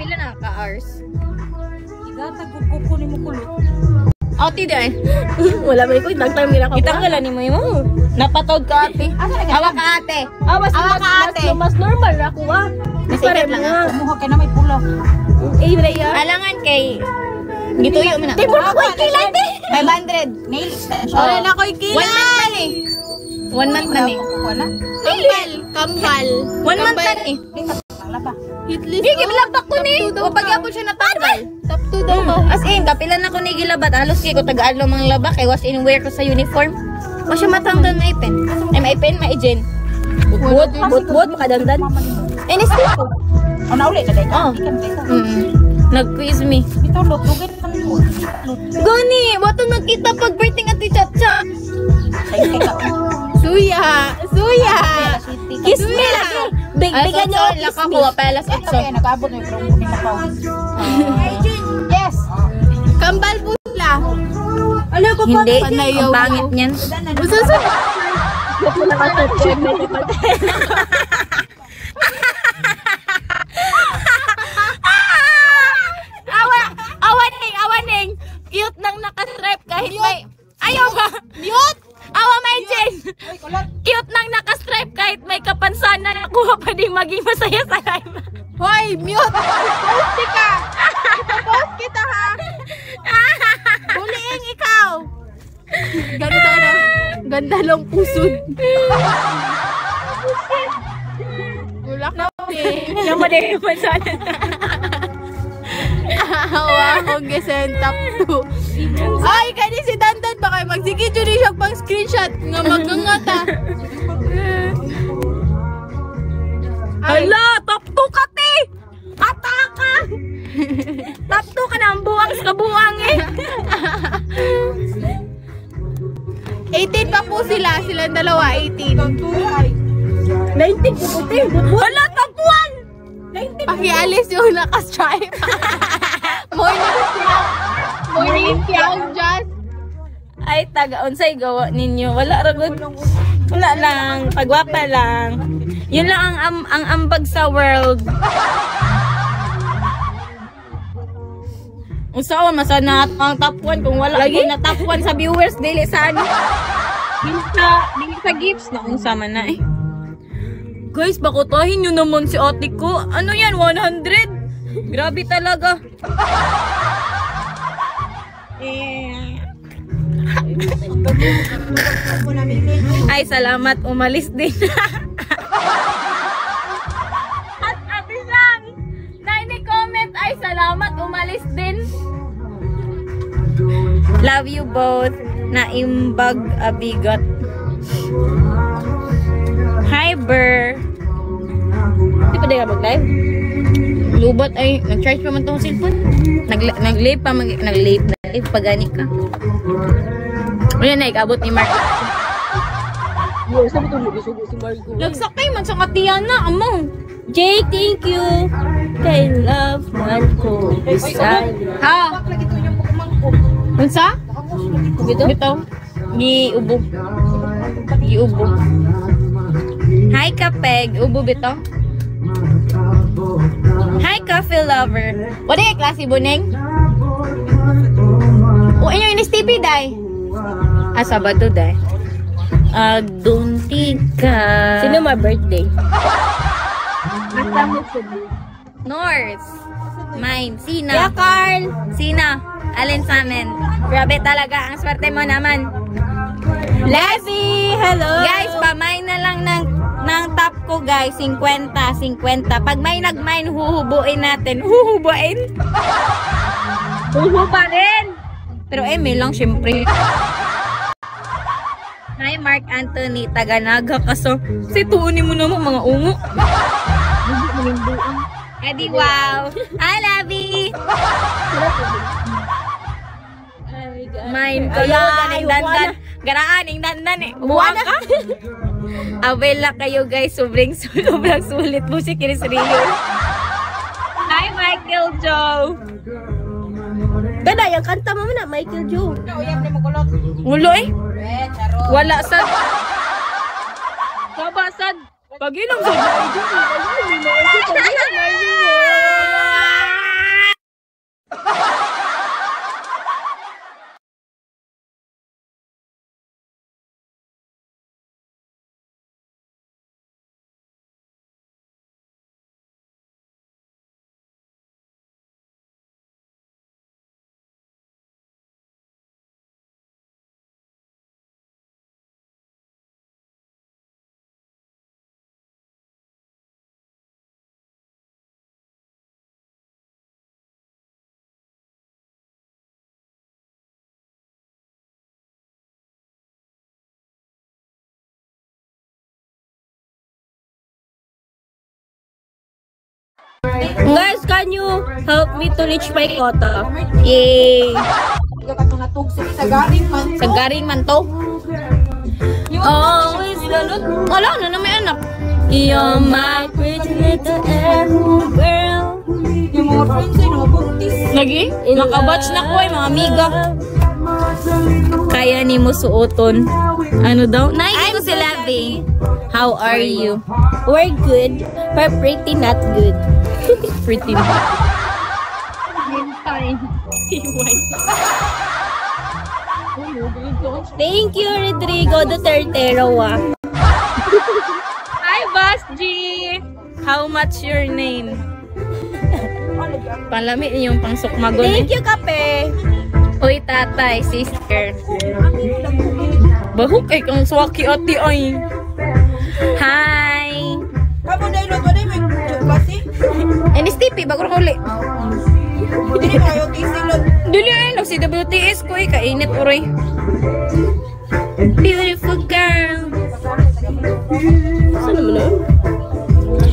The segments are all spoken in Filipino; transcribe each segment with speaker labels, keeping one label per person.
Speaker 1: pila na ka-hours?
Speaker 2: Igatag kuko ni mo kulot.
Speaker 1: Ate di ay.
Speaker 3: Wala man ko nagtime nila ko.
Speaker 1: Itanggalan ni mo mo. Napatod ka ate. Awa ka ate.
Speaker 3: Awa ka ate. Mas normal ra ko ah.
Speaker 1: Pare lang ah.
Speaker 2: Kumuha ka na may pula.
Speaker 3: Eh Raya.
Speaker 1: Alangan kay gituyo mo na.
Speaker 3: Di mo na ko kilay di.
Speaker 1: 500.
Speaker 2: Nails.
Speaker 3: Wala na ko kilay.
Speaker 1: 1 month na ni. 1 month na ni.
Speaker 2: Wala.
Speaker 3: Kambal.
Speaker 1: 1 month na ni.
Speaker 2: Laba.
Speaker 3: Hitlist.
Speaker 1: Di gibilabak ko ni. O pagyapon siya natanggal.
Speaker 3: Top 2 daw ko.
Speaker 1: As in, kapilan ako ni gilabat. Halos kay ko tagaan lang mga labak. Kay was in wear ko sa uniform. O siya matanggal na ipin. Ay, maipen, maijen.
Speaker 3: Butbut, makadandan.
Speaker 1: Ay, nisi ko.
Speaker 2: O nauli na dahil.
Speaker 1: Oh.
Speaker 2: Ikan dahil.
Speaker 1: Nag-quiz me.
Speaker 2: Ito lutugan ng luto.
Speaker 1: Gani, wato nagkita pag birthday at Chacha.
Speaker 3: Suya. Suya. Kiss me lagi. Bigyan niyo
Speaker 1: Alas 8 lang ako. Alas 8.
Speaker 2: Kaya nag-abot mo yung kuning mapawis. Yes.
Speaker 3: Kambal pula. Ano ko pa?
Speaker 1: Hindi, ang pangit niyan.
Speaker 3: Ususun. Awaning. Cute nang naka-stripe kahit may... Ayaw ba? Mute? Awa may Jen. Cute nang naka-stripe kahit may kapansanan. Nakuha pa din maging masaya sa live. Hoy, mute! Post ka! Post kita ha! Buliing ikaw! Ganda na. Ganda lang pusod. Ulak na
Speaker 1: Yung madali mo sana.
Speaker 3: awa akong gisen top 2. Ay, kani si Dandan baka magsigid yun siya pang screenshot nga magangata. Hala, top 2 ka te! Ataka! Top 2 ka na ang buwang sa kabuwang eh. 18 pa po sila. Silang dalawa, 18. 19 po puti. Hala, top 1! Pakialis yung naka-stripe. Morning siyang just. Ay, taga-unsay gawa ninyo. Wala ragod. Wala lang. Pagwapa lang. Yun lang ang ambag sa world. Usaon, masana ang top 1 kung wala lagi na top 1 sa viewers. Dili sa ano. Dili sa gifts na kung sama na eh. Guys, bakutahin nyo naman si ate ko. Ano yan? 100? Grabe talaga. Ay, salamat. Umalis din. At ate Sang, comment ay salamat. Umalis din. Love you both. Naimbag abigat. Hi, Ber. Di pa din ka mag-live? Lubot ay, nag-charge pa man tong cellphone. Nag-live pa, nag-live pagani ka. Wala na, ikabot ni Mark. Nagsakay man sa Katiana, amo. Jay, thank you. Kay love man ko. Ha? Unsa? Bito? Giubo. Giubo. Hi, Kapeg. Ubo bito. Hi, coffee lover. What are you, klase, Buneng? O, inyo, inis-TV, day. Ah, Sabado, day. Dunti ka. Sino my birthday? North. Mine. Sina. Yeah, Carl. Sina. Alin sa amin. Grabe talaga. Ang swerte mo naman. Leslie! Hello! Guys, pamay na lang ng top ko, guys. 50. Pag may nag-mine, huhubuin natin. Huhubuin? Huhu pa rin! Pero may lang, syempre. Hi, Mark Anthony. Taga-Naga kaso. Kasi tuunin mo naman mga ungo. Eddie, wow! Hi, Lavi! Mine ko yun. Dandan. Garaan, yung dandan eh. Umuha ka? Abela kayo guys. Sobrang sulit mo si Chris Rio. Hi, Michael Joe. Ganda, yung kanta mo na, Michael Joe. Ulo eh. Wala sad. Saba sad. Pag-inom sad. Guys, can you help me to reach my quota? Yay!
Speaker 2: Sa garing man.
Speaker 3: Sa garing man to. Always ganun. Wala na may anak. You're my pretty little girl.
Speaker 2: Yung mga friends ay nabuntis.
Speaker 3: Lagi? Nakabatch na ko ay mga amiga. Kaya ni mo suoton. Ano daw? I'm so loving. How are you? We're good. We're pretty not good. Pretty not. Thank you, Rodrigo Duterte Roa. Hi, Boss G. How much your name? Palami yung pangsukmagon. Thank you, Kape. Uy, tatay, sister. Bahuk ay kang swaki ati ay. Hi.
Speaker 2: Kamu na ilot ba na yung klase?
Speaker 3: NSTP, bago na uli.
Speaker 2: Hindi na kayo tisilot.
Speaker 3: Dili ay, nag-CWTS ko eh, kainit uray. Beautiful girl. Saan naman na?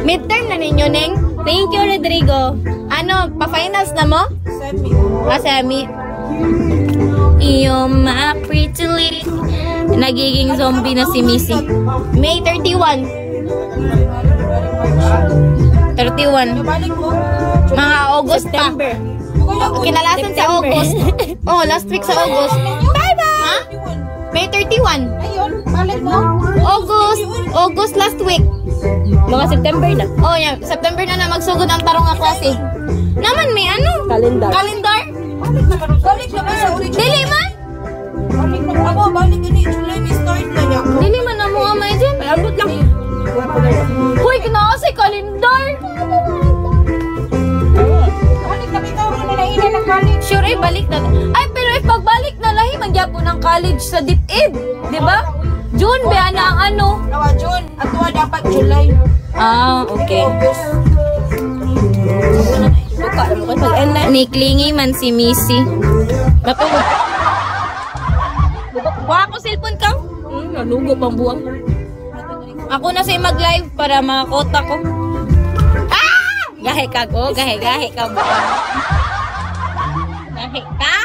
Speaker 3: Midterm na ninyo, Neng. Thank you, Rodrigo. Ano, pa-finals na mo?
Speaker 2: Semi.
Speaker 3: Semi. You're my pretty little. Nagiging zombie na si Missy. May 31. 31.
Speaker 2: Balik mo.
Speaker 3: Mga August pa. Kinalasan sa August. Oh, last week sa August. Bye-bye! Ha? May 31.
Speaker 2: Ayun, balik mo.
Speaker 3: August last week. Mga September na. Oh, yeah. September na magsugod ang tarong nga klase. Naman may ano? Calendar?
Speaker 2: Balik na ba sa original?
Speaker 3: Dili man?
Speaker 2: Balik na. Ako, balik na ni July. May start na niya ako.
Speaker 3: Dili man na mo amay dyan. Malambot lang. Hoy, ginawa si calendar.
Speaker 2: Balik na bitaw mo na naina ng college.
Speaker 3: Sure, ay balik na. Ay, pero if pagbalik na lahi, magyapon ng college sa DepEd. Diba? June, ba na ang ano?
Speaker 2: Nawa June. At tuwa dapat July.
Speaker 3: Ah, okay.
Speaker 2: August.
Speaker 3: Ni klingi man si Missy. Matulog. Kuha ko cellphone ka? Nalugo pang buwang. Ako na sa'yo mag-live para makakota ko. Ah! Gahe ka ko. Gahe ka buwang. Gahe ka?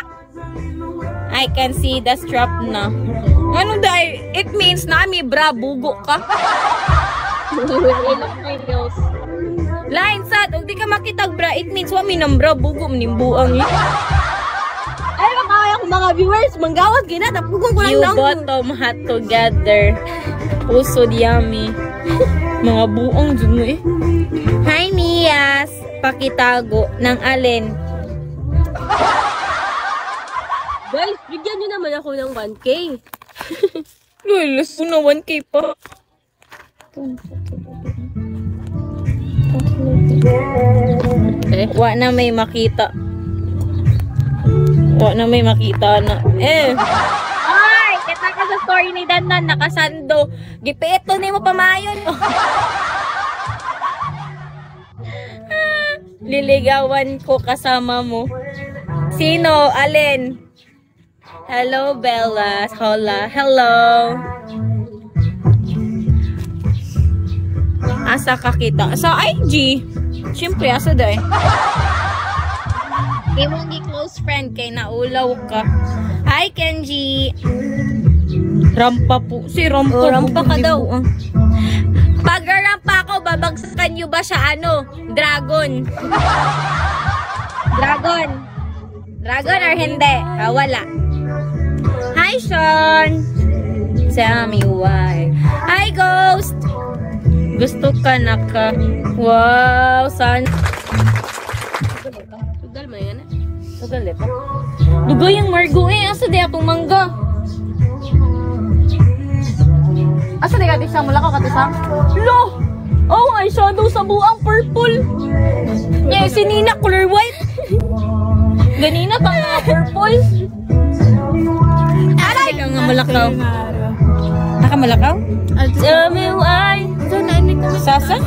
Speaker 3: I can see the strap na. Ano dahil? It means na may bra, bugo ka. Line sad, kung di ka makitag bra, it means wa minang bra, bugo manimbuang eh. Ay, makakaya ko mga viewers, manggawat gina, tapugong ko lang
Speaker 4: You bottom hat together. Puso yummy. Mga buong dyan mo eh.
Speaker 3: Hi, Mias! Pakitago ng alin.
Speaker 4: Guys, bigyan nyo naman ako ng 1K.
Speaker 3: Lulas po na 1K pa. Wa na may makita. Wa na may makita na.
Speaker 4: Ay! Kita ka sa story ni Danan, nakasando.
Speaker 3: Gipeto ni mo pamayon.
Speaker 4: Liligawan ko kasama mo. Sino? Alin? Hello, Bella. Hola. Hello.
Speaker 3: Asa ka kita? Sa IG. Siyempre, asa day.
Speaker 4: Imong gi-close friend kay naulaw ka.
Speaker 3: Hi, Kenji.
Speaker 4: Rampa po.
Speaker 3: Si Rampa.
Speaker 4: Oh, rampa ka daw.
Speaker 3: Pag rampa ako, babagsakan nyo ba siya ano? Dragon. Dragon or hindi? Wala. Hi, Sean. Tell me why. Hi, Ghost. Gusto ka na ka. Wow, san.
Speaker 4: Tugal mo yan eh.
Speaker 3: Tugal ito. Dugay yung Margo eh. Asa di atong mangga? Asa di katisang? Mula ka katisang? Lo! Oh, eyeshadow sa buang purple. Yeah, si Nina color white. Ganina pang mga purple. Aray! Ikaw nga malakaw. Nakamalakaw?
Speaker 4: Tell me why.
Speaker 3: Sasa?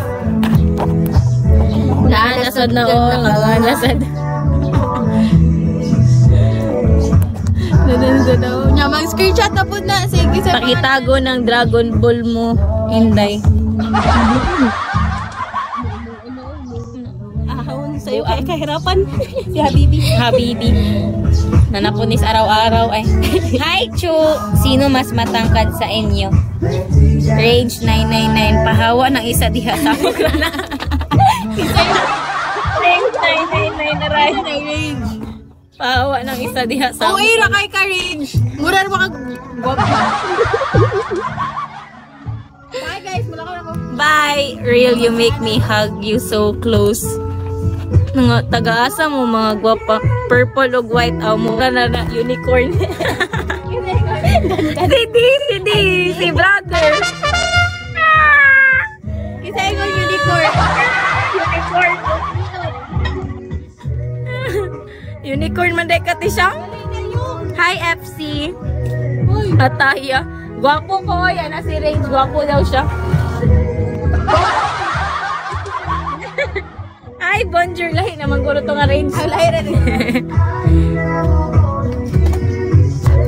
Speaker 4: Nasad na o. Nasad.
Speaker 2: Nyamang screenshot na po na. Sige, sa
Speaker 3: Pakitago ng Dragon Ball mo, Inday. Buang.
Speaker 2: Kaya kahirapan. Si Habibi.
Speaker 3: Habibi. Nanapunis araw-araw ay. Hi, Chu! Sino mas matangkad sa inyo? Range 999. Pahawa ng isa diha sa na. Range 999 na range. Pahawa ng isa diha sa
Speaker 2: Okay ra kay ka-range. Mura ra kag Bye guys, mulakaw ako.
Speaker 3: Bye! Real, you make me hug you so close. Nga, taga-asa mo mga gwapa. Purple o white. Mura na unicorn. Hindi. Si brother.
Speaker 2: Isa yung unicorn.
Speaker 3: Unicorn. Unicorn man day kati siya. Hi, FC. Ataya. Gwapo ko. Yan na si Range. Gwapo daw siya. Ay, bonjour. Lahi naman guro to nga Range.
Speaker 2: Lahi rin.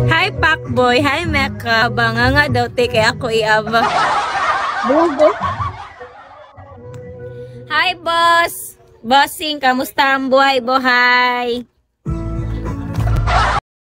Speaker 3: Hi, Pacboy. Hi, Mecca. Banga nga daw. Kaya ako iaba. Bugo. Hi, boss. Bossing, kamusta ang buhay, bohay?